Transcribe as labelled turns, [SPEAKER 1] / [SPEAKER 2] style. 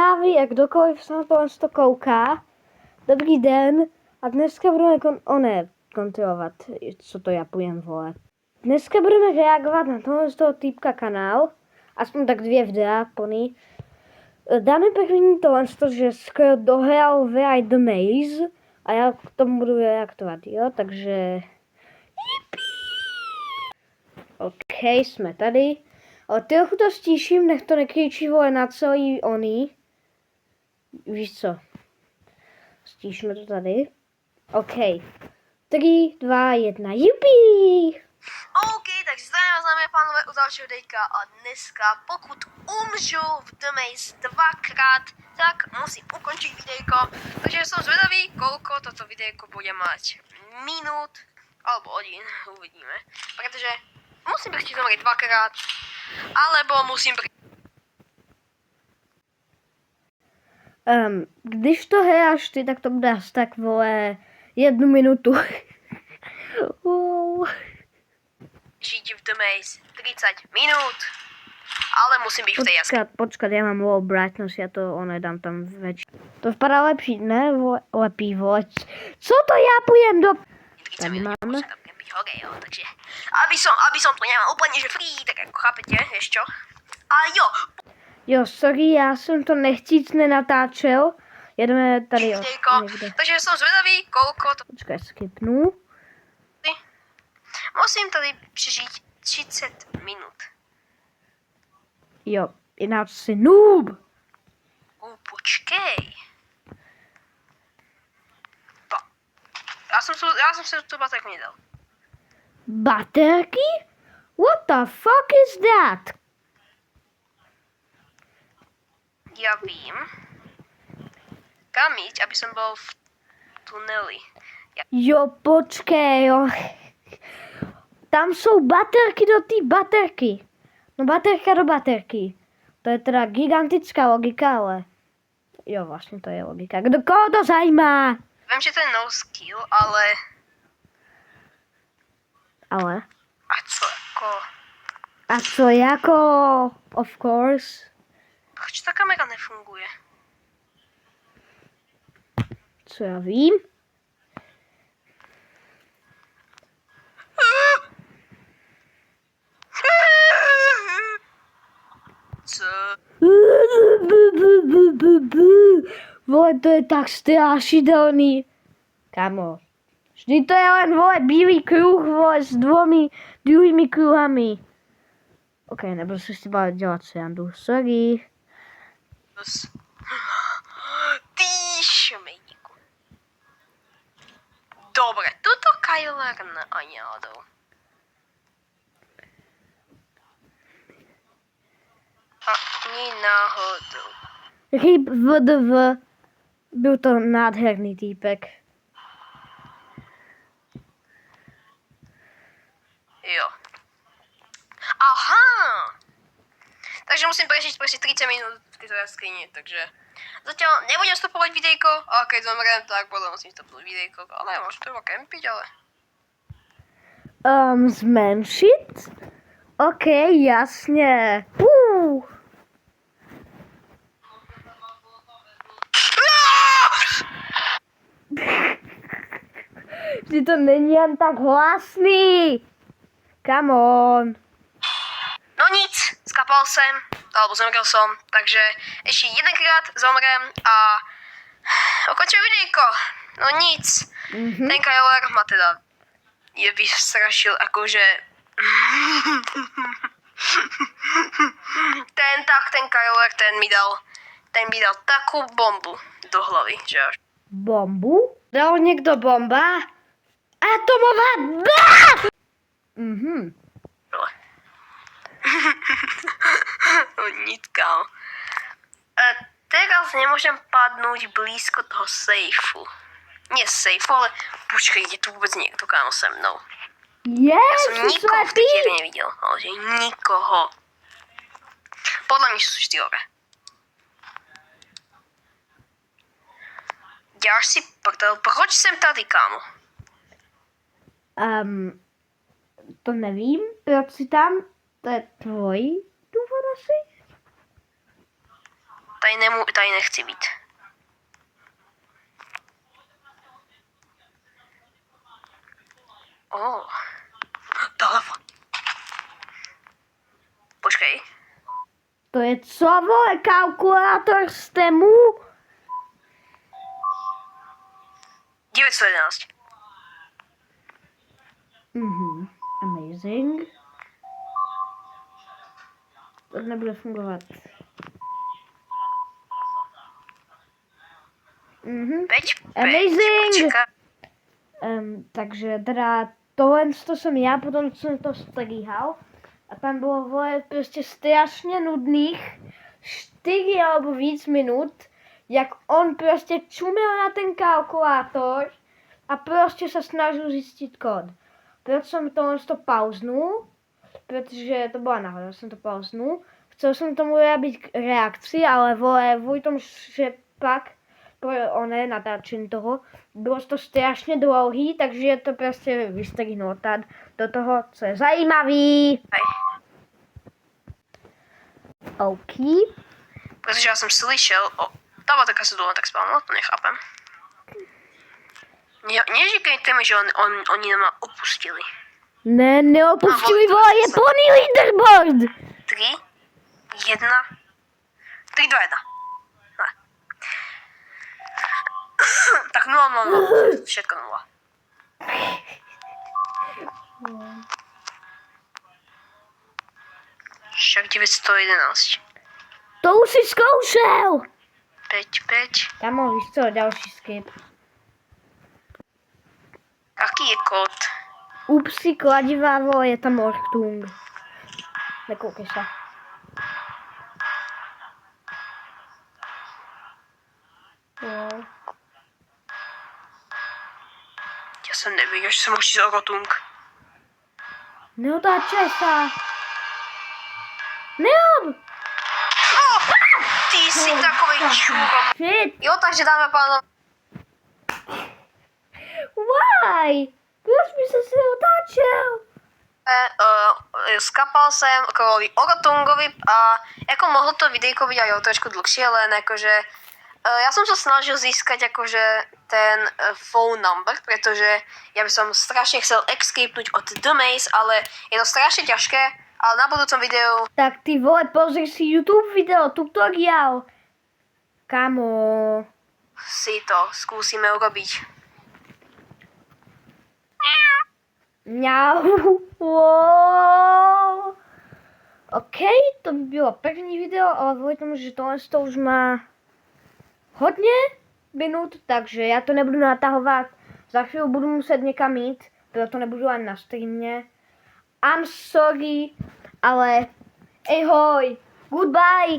[SPEAKER 1] zprávy, jak kdokoliv se na to kouká. Dobrý den. A dneska budeme kontrolovat, co to já pojem, vole. Dneska budeme reagovat na tohle z toho týpka kanál. Aspoň tak 2 videa, pony. Dáme první tohle, že skoro dohrál Where the Maze. A já k tomu budu reagovat, jo, takže... OK, jsme tady. Ale trochu to stíším, nech to nekričí, vole, na celý oný. Víš co? Stíšíme to tady. OK. 3, 2, 1, jupi!
[SPEAKER 2] OK, takže zdravím vás, dámy a pánové, u dalšího videjka a dneska, pokud umřu v The Maze 2krát, tak musím ukončit videjko. Takže jsem zvedavý, kolko toto videjko bude mať minut, alebo hodin, uvidíme. Protože musím prečít zomrieť 2krát, alebo musím
[SPEAKER 1] Když to hráš ty, tak to dáš tak, vole, 1 minutu. Wow.
[SPEAKER 2] žít v The Maze 30 minut, ale musím být v té jaskýni.
[SPEAKER 1] Počkat, já mám low brightness, já to dám tam větší. To vypadá lepší, ne? Lepší, vole. Co to já půjdem do... Tady máme.
[SPEAKER 2] Takže, aby som to nemal úplně že free, tak jako chápete, vieš čo? A jo.
[SPEAKER 1] Jo, sorry, já jsem to nechtíc nenatáčel. Jedeme tady, jo, někde.
[SPEAKER 2] Takže jsem zvedavý, kolko to...
[SPEAKER 1] Počkej, skipnu.
[SPEAKER 2] Musím tady přežít 30 minut.
[SPEAKER 1] Jo, jinak si noob.
[SPEAKER 2] Počkej. Já jsem se tu baterku nedal.
[SPEAKER 1] Baterky? What the fuck is that?
[SPEAKER 2] Já vím. Kam jít, aby jsem byl v tuneli.
[SPEAKER 1] Jo, počkej, jo. Tam jsou baterky do té baterky. No baterka do baterky. To je teda gigantická logika, ale... Jo, vlastně to je logika. Koho to zajímá?
[SPEAKER 2] Vím, že to je no skill, ale...
[SPEAKER 1] Ale?
[SPEAKER 2] A co jako...
[SPEAKER 1] A co jako... Of course.
[SPEAKER 2] Proč ta kamera nefunguje?
[SPEAKER 1] Co já vím?
[SPEAKER 2] Co?
[SPEAKER 1] Vole, to je tak strašidelný. Kamo. Vždyť to je len, vole, bílý kruh, vole, s 2 druhými kruhami. OK, nebudu se s tím dělat srandu. Sorry.
[SPEAKER 2] Ty šmejníku. Dobre, tuto Kyler ani náhodou. Ani náhodou.
[SPEAKER 1] Ryb VDV. Byl to nádherný týpek.
[SPEAKER 2] Jo. Aha! Takže musím prežiť prostě 30 minut v této jaskýni, takže... Zatiaľ nebudem stopovať videjko, a keď zomrem, tak potom musím stopnúť videjko, ale môžem to kempiť, ale...
[SPEAKER 1] Zmenšit? OK, jasně. Vždy to není jen tak hlasný. Come on.
[SPEAKER 2] No nic, skapal jsem, alebo zomrel som, takže ešte jedenkrát zomrem a ukončím videjko. No nic, ten Kyler ma teda je vystrašil akože... ten Kyler, ten mi dal takú bombu do hlavy, že až.
[SPEAKER 1] Bombu? Dal někdo bomba? Atomová bomba!
[SPEAKER 2] Nic, kámo. Teraz nemôžem padnúť blízko toho sejfu. Nie sejfu, ale počkej, je tu vôbec niekto, kámo, se mnou. Ja som nikoho v tej diere nevidel, ale že nikoho. Podľa mňa sú 4 hore. Děláš si prdel, proč jsem tady, kámo?
[SPEAKER 1] To nevím, proč si tam, to je tvoj důvod asi?
[SPEAKER 2] To tady nechci být. Telefon. Počkej.
[SPEAKER 1] To je co, vole, kalkulátor z Temu?
[SPEAKER 2] 911.
[SPEAKER 1] Amazing. To nebude fungovat.
[SPEAKER 2] Peť.
[SPEAKER 1] Amazing!
[SPEAKER 2] Počkej.
[SPEAKER 1] Takže teda tohle to jsem já, potom jsem to stříhal. A tam bylo, vole, prostě strašně nudných 4 alebo víc minut, jak on prostě čumil na ten kalkulátor a prostě se snažil zjistit kód. Proto jsem tohle to pauznul, protože to byla náhoda, jsem to pauznul. Chcel jsem tomu urobiť reakci, ale vole, kvůli tomu, že pak pro natáčení toho, bylo to strašně dlouhý, takže to prostě vystrihnu do toho, co je zajímavý. OK.
[SPEAKER 2] Protože já jsem slyšel ta baterka se dlouho tak spálila, to nechápem. Neříkejte mi, že oni nám opustili.
[SPEAKER 1] Ne, neopustili, vole, je plný leaderboard!
[SPEAKER 2] 3, 1, 3, 2, 1. Ne. Tak 0, 0, 0, všetko 0. Však 911.
[SPEAKER 1] To už si zkoušel!
[SPEAKER 2] 5, 5.
[SPEAKER 1] Kamo, víš co, další skip.
[SPEAKER 2] Aký je kód?
[SPEAKER 1] Upsi, kladivá, vole, je tam Orktung. Nekoukej se. Jo.
[SPEAKER 2] Já jsem nevěděl, že jsem už z Orotung.
[SPEAKER 1] Neotáčej se. Neob!
[SPEAKER 2] Ty jsi takový čůrom.
[SPEAKER 1] Shit,
[SPEAKER 2] Jo, takže dáme a pánové.
[SPEAKER 1] why? Proč by se otáčel?
[SPEAKER 2] Skapal jsem kvůli Orotungovi a jako mohlo to videjko být aj o trošku dlhšie, len akože ja som sa snažil získať akože ten phone number, pretože ja by som strašne chcel escapnúť od The Maze, ale je to strašne ťažké, ale na budúcom videu
[SPEAKER 1] Tak ty vole, pozri si YouTube video, tutoriál. Kamo.
[SPEAKER 2] si to skúsime urobiť.
[SPEAKER 1] Mňau. Wow. OK, to by bylo první video, ale kvůli tomu, že tohle to už má hodně minut, takže já to nebudu natahovat. Za chvíli budu muset někam jít, proto nebudu ani na streamě. I'm sorry, ale ahoj, goodbye.